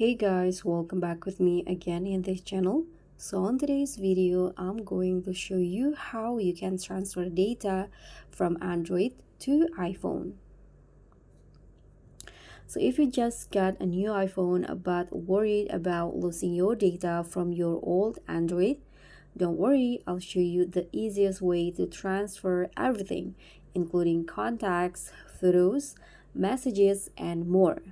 Hey guys, welcome back with me again in this channel. So on today's video, I'm going to show you how you can transfer data from Android to iPhone. So if you just got a new iPhone but worried about losing your data from your old Android, don't worry, I'll show you the easiest way to transfer everything, including contacts, photos, messages, and more.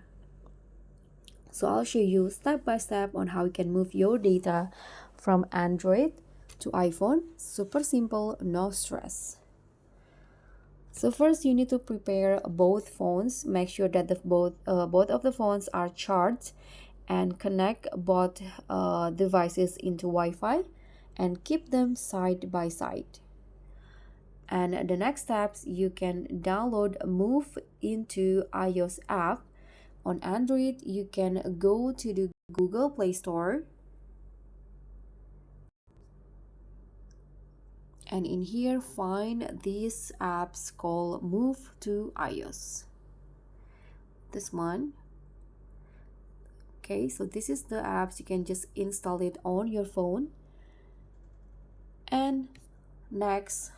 So I'll show you step by step on how you can move your data from Android to iPhone. Super simple, no stress. So first you need to prepare both phones. Make sure that both of the phones are charged and connect both devices into Wi-Fi and keep them side by side. And the next steps, you can download Move into iOS app. On Android, you can go to the Google Play Store, and in here find these apps called Move to iOS. This one. Okay, so this is the apps. You can just install it on your phone. And next,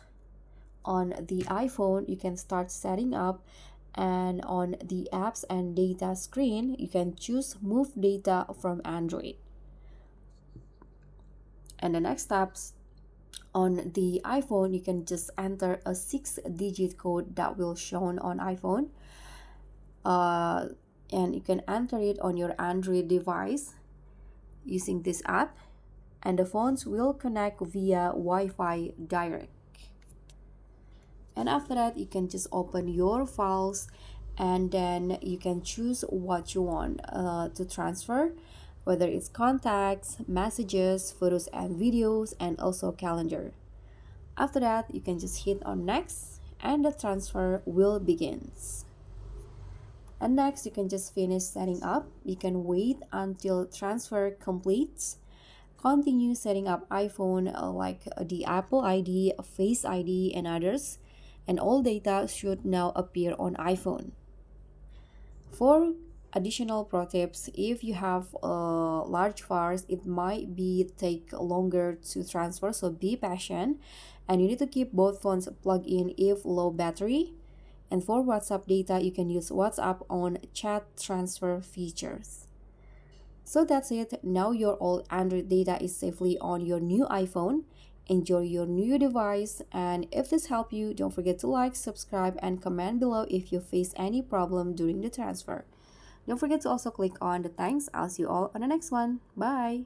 on the iPhone, you can start setting up, and on the apps and data screen, you can choose Move Data from Android. And the next steps, on the iPhone, you can just enter a 6-digit code that will shown on iPhone, and you can enter it on your Android device using this app, and the phones will connect via Wi-Fi direct. And after that, you can just open your files, and then you can choose what you want to transfer, whether it's contacts, messages, photos and videos, and also calendar. After that, you can just hit on next, and the transfer will begins. And next, you can just finish setting up. You can wait until transfer completes. Continue setting up iPhone like the Apple ID, Face ID, and others. And all data should now appear on iPhone. For additional pro tips, if you have large files, it might be take longer to transfer, so be patient, and you need to keep both phones plugged in if low battery. And for WhatsApp data, you can use WhatsApp on chat transfer features. So that's it. Now your old Android data is safely on your new iPhone. Enjoy your new device, and if this helped you, don't forget to like, subscribe, and comment below if you face any problem during the transfer. Don't forget to also click on the thanks. I'll see you all on the next one. Bye!